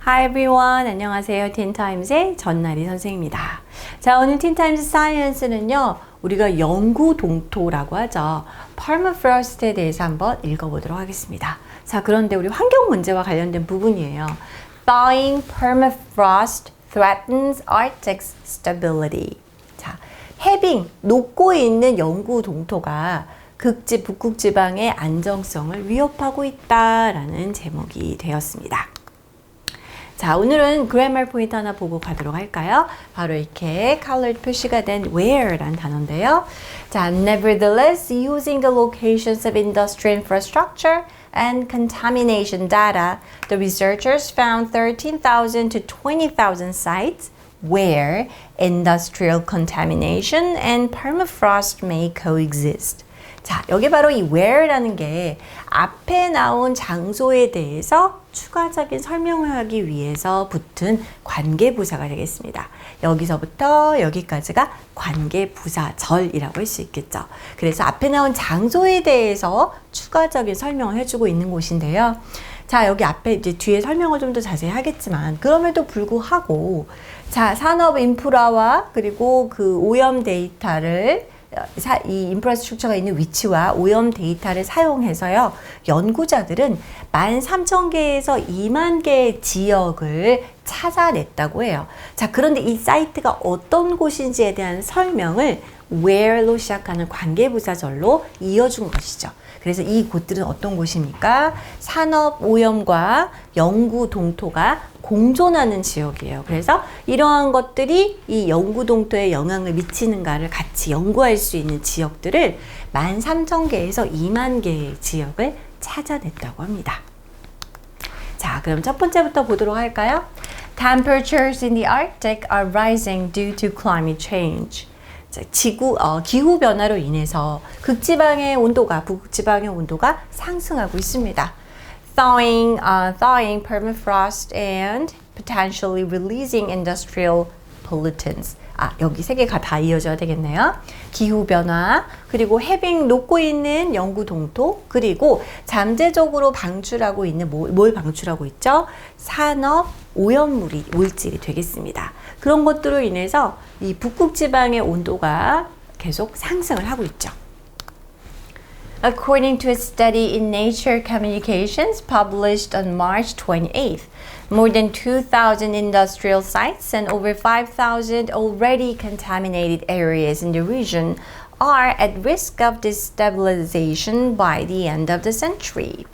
Hi everyone. 안녕하세요. 틴타임즈의 전나리 선생입니다. 자, 오늘 틴타임즈 사이언스는요, 우리가 영구 동토라고 하죠. 퍼머프로스트에 대해서 한번 읽어보도록 하겠습니다. 자, 그런데 우리 환경 문제와 관련된 부분이에요. Thawing permafrost threatens Arctic's stability. 자, 해빙, 녹고 있는 영구 동토가 북극 지방의 안정성을 위협하고 있다라는 제목이 되었습니다. 자, 오늘은 그래머 포인트 하나 보고 가도록 할까요? 바로 이렇게 colored 표시가 된 where라는 단어인데요. 자, nevertheless, using the locations of industrial infrastructure and contamination data, the researchers found 13,000 to 20,000 sites where industrial contamination and permafrost may coexist. 자, 여기 바로 이 where라는 게 앞에 나온 장소에 대해서 추가적인 설명을 하기 위해서 붙은 관계부사가 되겠습니다. 여기서부터 여기까지가 관계부사절이라고 할 수 있겠죠. 그래서 앞에 나온 장소에 대해서 추가적인 설명을 해주고 있는 곳인데요. 자, 여기 앞에 이제 뒤에 설명을 좀 더 자세히 하겠지만, 그럼에도 불구하고, 자, 산업 인프라와 그리고 그 오염 데이터를 이 인프라스트럭처가 있는 위치와 오염 데이터를 사용해서요, 연구자들은 13,000개에서 2만 개의 지역을 찾아냈다고 해요. 자, 그런데 이 사이트가 어떤 곳인지에 대한 설명을 where로 시작하는 관계부사절로 이어준 것이죠. 그래서 이 곳들은 어떤 곳입니까? 산업 오염과 영구 동토가 공존하는 지역이에요. 그래서 이러한 것들이 이 영구 동토에 영향을 미치는가를 같이 연구할 수 있는 지역들을 13,000개에서 2만 개의 지역을 찾아냈다고 합니다. 자, 그럼 첫 번째부터 보도록 할까요? Temperatures in the Arctic are rising due to climate change. 기후 변화로 인해서 북극지방의 온도가 상승하고 있습니다. Thawing permafrost and potentially releasing industrial pollutants. 여기 세 개가 다 이어져야 되겠네요. 기후 변화, 그리고 해빙 녹고 있는 영구 동토, 그리고 잠재적으로 방출하고 있는 뭘 방출하고 있죠? 산업 물질이 되겠습니다. 그런 것들로 인해서 이 북극 지방의 온도가 계속 상승을 하고 있죠. According to a study in Nature Communications published on March 28th, more than 2,000 industrial sites and over 5,000 already contaminated areas in the region are at risk of destabilization by the end of the century.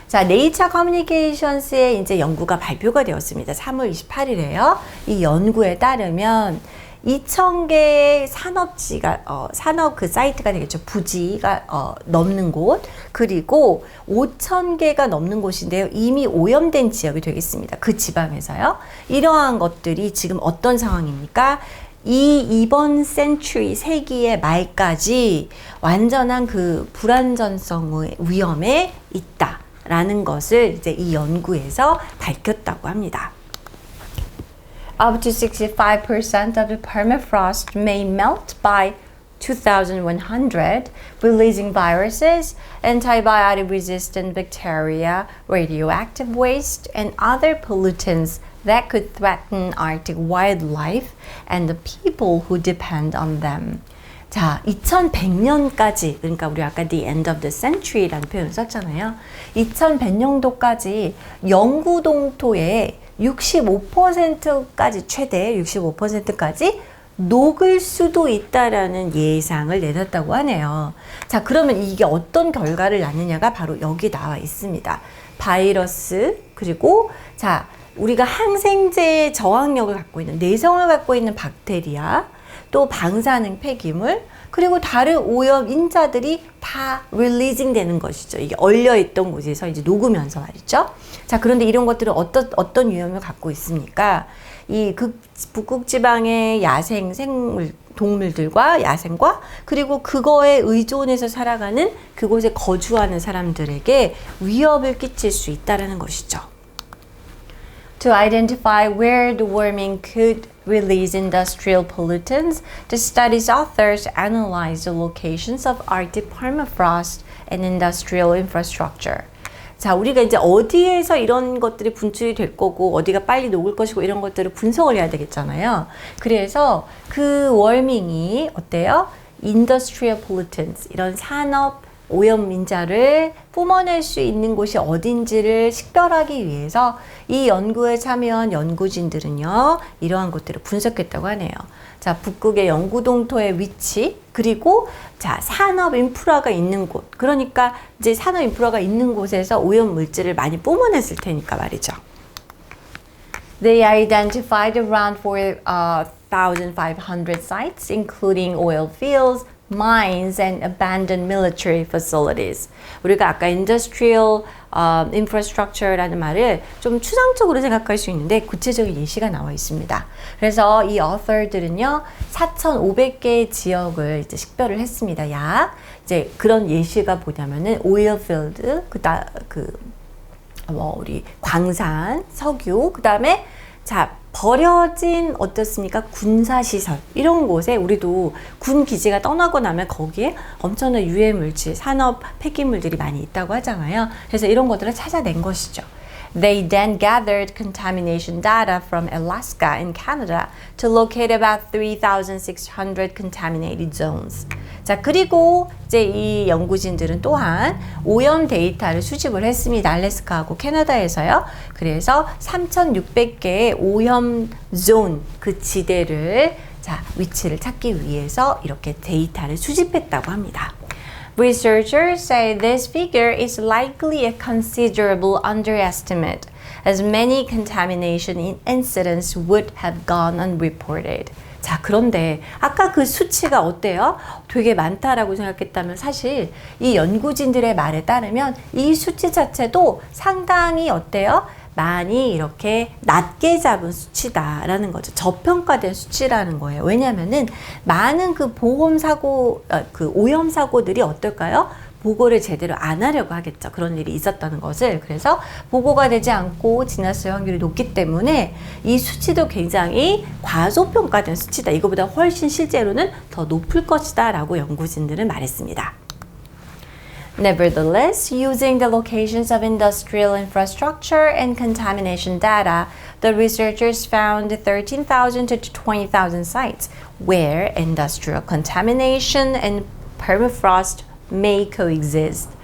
자, 네이처 커뮤니케이션스의 이제 연구가 발표가 되었습니다. 3월 28일에요. 이 연구에 따르면 2,000개의 산업 그 사이트가 되겠죠. 부지가 넘는 곳, 그리고 5,000개가 넘는 곳인데요. 이미 오염된 지역이 되겠습니다. 그 지방에서요. 이러한 것들이 지금 어떤 상황입니까? 이번 세기의 말까지 완전한 그 불안전성의 위험에 있다라는 것을 이제 이 연구에서 밝혔다고 합니다. Up to 65% of the permafrost may melt by 2100, releasing viruses, antibiotic-resistant bacteria, radioactive waste, and other pollutants that could threaten Arctic wildlife and the people who depend on them. 자, 2100년까지, 그러니까 우리 아까 the end of the century라는 표현을 썼잖아요. 2100년도까지 영구 동토에 65%까지, 최대 65%까지 녹을 수도 있다라는 예상을 내놨다고 하네요. 자, 그러면 이게 어떤 결과를 낳느냐가 바로 여기 나와 있습니다. 바이러스, 그리고 자, 우리가 항생제의 저항력을 갖고 있는, 내성을 갖고 있는 박테리아, 또 방사능 폐기물, 그리고 다른 오염 인자들이 다 릴리징 되는 것이죠. 이게 얼려있던 곳에서 이제 녹으면서 말이죠. 자, 그런데 이런 것들은 어떤 위험을 갖고 있습니까? 이 북극 지방의 야생 동물들과 야생과, 그리고 그거에 의존해서 살아가는 그곳에 거주하는 사람들에게 위협을 끼칠 수 있다는 것이죠. To identify where the warming could release industrial pollutants, the study's authors analyzed the locations of Arctic permafrost and industrial infrastructure. 자, 우리가 이제 어디에서 이런 것들이 분출이 될 거고 어디가 빨리 녹을 것이고 이런 것들을 분석을 해야 되겠잖아요. 그래서 그 워밍이 어때요? Industrial pollutants, 이런 산업 오염민자를 뿜어낼 수 있는 곳이 어딘지를 식별하기 위해서 이 연구에 참여한 연구진들은요, 이러한 것들을 분석했다고 하네요. 자, 북극의 영구동토의 위치, 그리고 자, 산업 인프라가 있는 곳. 그러니까 이제 산업 인프라가 있는 곳에서 오염 물질을 많이 뿜어냈을 테니까 말이죠. They identified around 4,500 sites, including oil fields, mines and abandoned military facilities. 우리가 아까 industrial infrastructure라는 말을 좀 추상적으로 생각할 수 있는데 구체적인 예시가 나와 있습니다. 그래서 이 author들은요 4,500개의 지역을 이제 식별을 했습니다. 약 이제 그런 예시가 뭐냐면은 oil field, 우리 광산, 석유, 그 다음에 자 버려진 어떻습니까? 군사시설 이런 곳에 우리도 군 기지가 떠나고 나면 거기에 엄청난 유해 물질, 산업 폐기물들이 많이 있다고 하잖아요. 그래서 이런 것들을 찾아낸 것이죠. They then gathered contamination data from Alaska and Canada to locate about 3,600 contaminated zones. 자, 그리고 이제 이 연구진들은 또한 오염 데이터를 수집을 했습니다. 알래스카하고 캐나다에서요. 그래서 3,600개의 오염 존, 그 지대를 자, 위치를 찾기 위해서 이렇게 데이터를 수집했다고 합니다. Researchers say this figure is likely a considerable underestimate, as many contamination incidents would have gone unreported. 자, 그런데 아까 그 수치가 어때요? 되게 많다라고 생각했다면 사실 이 연구진들의 말에 따르면 이 수치 자체도 상당히 어때요? 많이 이렇게 낮게 잡은 수치다라는 거죠. 저평가된 수치라는 거예요. 왜냐면은 많은 그 보험사고, 그 오염사고들이 어떨까요? 보고를 제대로 안 하려고 하겠죠. 그런 일이 있었다는 것을. 그래서 보고가 되지 않고 지났을 확률이 높기 때문에 이 수치도 굉장히 과소평가된 수치다. 이거보다 훨씬 실제로는 더 높을 것이다 라고 연구진들은 말했습니다. Nevertheless, using the locations of industrial infrastructure and contamination data, the researchers found 13,000 to 20,000 sites where industrial contamination and permafrost may coexist.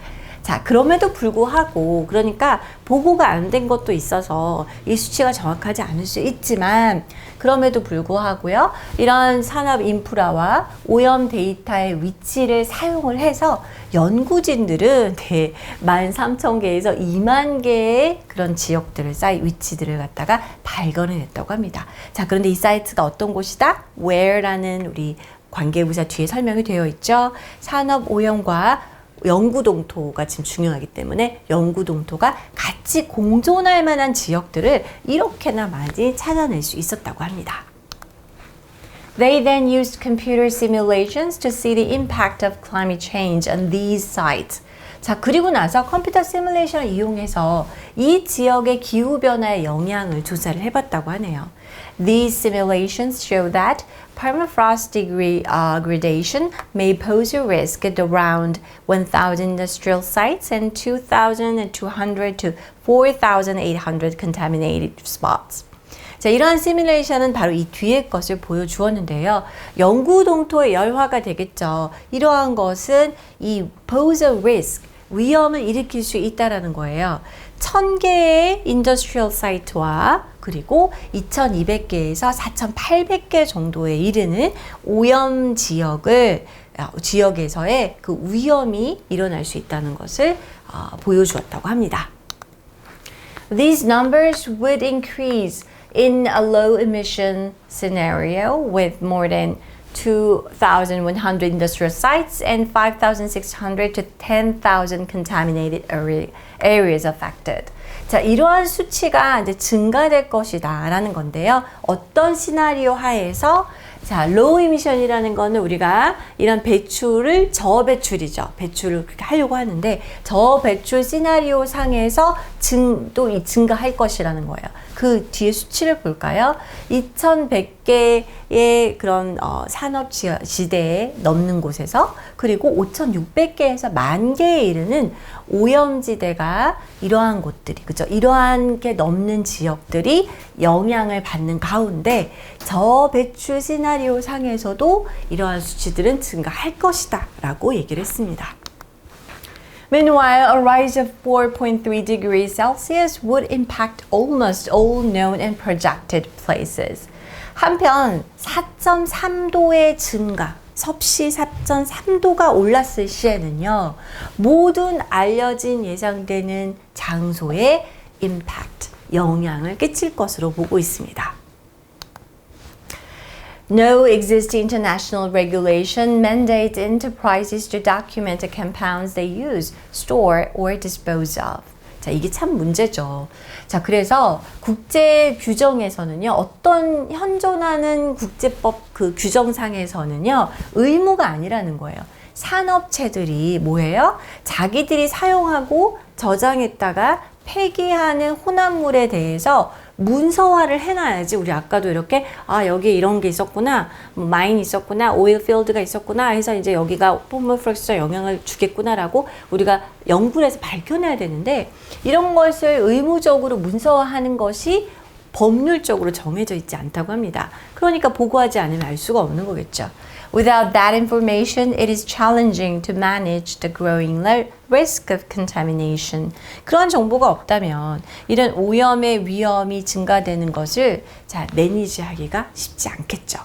자, 그럼에도 불구하고 그러니까 보고가 안 된 것도 있어서 이 수치가 정확하지 않을 수 있지만 그럼에도 불구하고요. 이런 산업 인프라와 오염 데이터의 위치를 사용을 해서 연구진들은 13,000개에서 2만 개의 그런 지역들을 위치들을 갖다가 발견해냈다고 합니다. 자, 그런데 이 사이트가 어떤 곳이다? Where라는 우리 관계부사 뒤에 설명이 되어 있죠. 산업 오염과 영구동토가 지금 중요하기 때문에 영구동토가 같이 공존할 만한 지역들을 이렇게나 많이 찾아낼 수 있었다고 합니다. They then used computer simulations to see the impact of climate change on these sites. 자, 그리고 나서 컴퓨터 시뮬레이션을 이용해서 이 지역의 기후변화의 영향을 조사를 해봤다고 하네요. These simulations show that permafrost degradation may pose a risk at around 1,000 industrial sites and 2,200 to 4,800 contaminated spots. 자, 이러한 시뮬레이션은 바로 이 뒤의 것을 보여주었는데요. 영구동토의 열화가 되겠죠. 이러한 것은 이 pose a risk, 위험을 일으킬 수 있다라는 거예요. 1,000개의 인더스트리얼 사이트와 그리고 2,200개에서 4,800개 정도에 이르는 오염 지역에서의 그 위험이 일어날 수 있다는 것을 보여주었다고 합니다. These numbers would increase in a low emission scenario with more than 2,100 industrial sites and 5,600 to 10,000 contaminated areas affected. 자, 이러한 수치가 이제 증가될 것이다 라는 건데요. 어떤 시나리오 하에서 자, low emission이라는 거는 우리가 이런 배출을 저배출이죠. 배출을 그렇게 하려고 하는데 저배출 시나리오 상에서 또 증가할 것이라는 거예요. 그 뒤에 수치를 볼까요? 2100개의 그런 산업 지대에 넘는 곳에서 그리고 5600개에서 10,000개에 이르는 오염지대가 이러한 곳들이 그죠? 이러한 게 넘는 지역들이 영향을 받는 가운데 저배출 시나리오 상에서도 이러한 수치들은 증가할 것이다 라고 얘기를 했습니다. Meanwhile, a rise of 4.3 degrees Celsius would impact almost all known and projected places. 한편 4.3도의 증가, 섭씨 4.3도가 올랐을 시에는요, 모든 알려진 예상되는 장소에 impact, 영향을 끼칠 것으로 보고 있습니다. No existing international regulation mandates enterprises to document the compounds they use, store, or dispose of. 자, 이게 참 문제죠. 자, 그래서 국제 규정에서는요, 어떤 현존하는 국제법 그 규정상에서는요, 의무가 아니라는 거예요. 산업체들이 뭐예요? 자기들이 사용하고 저장했다가 폐기하는 혼합물에 대해서 문서화를 해놔야지. 우리 아까도 이렇게 여기에 이런 게 있었구나, 마인 있었구나, 오일 필드가 있었구나 해서 이제 여기가 퍼머프로스트에 영향을 주겠구나라고 우리가 연구를 해서 밝혀내야 되는데 이런 것을 의무적으로 문서화하는 것이 법률적으로 정해져 있지 않다고 합니다. 그러니까 보고하지 않으면 알 수가 없는 거겠죠. Without that information, it is challenging to manage the growing risk of contamination. 그런 정보가 없다면 이런 오염의 위험이 증가되는 것을 매니지하기가 쉽지 않겠죠.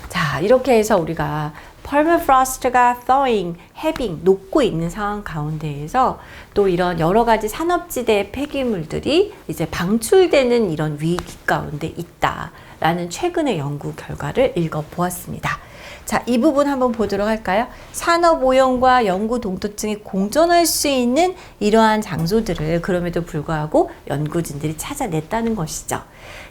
자, 이렇게 해서 우리가 permafrost가 thawing, 해빙, 녹고 있는 상황 가운데에서 또 이런 여러 가지 산업지대의 폐기물들이 이제 방출되는 이런 위기 가운데 있다라는 최근의 연구 결과를 읽어보았습니다. 자, 이 부분 한번 보도록 할까요? 산업 오염과 연구 동토증이 공존할 수 있는 이러한 장소들을 그럼에도 불구하고 연구진들이 찾아냈다는 것이죠.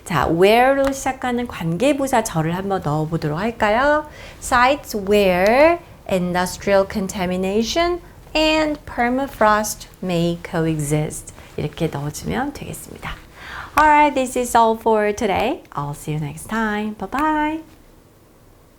자, where로 시작하는 관계부사 절을 한번 넣어보도록 할까요? Sites where industrial contamination and permafrost may coexist. 이렇게 넣어주면 되겠습니다. Alright, this is all for today. I'll see you next time. Bye bye.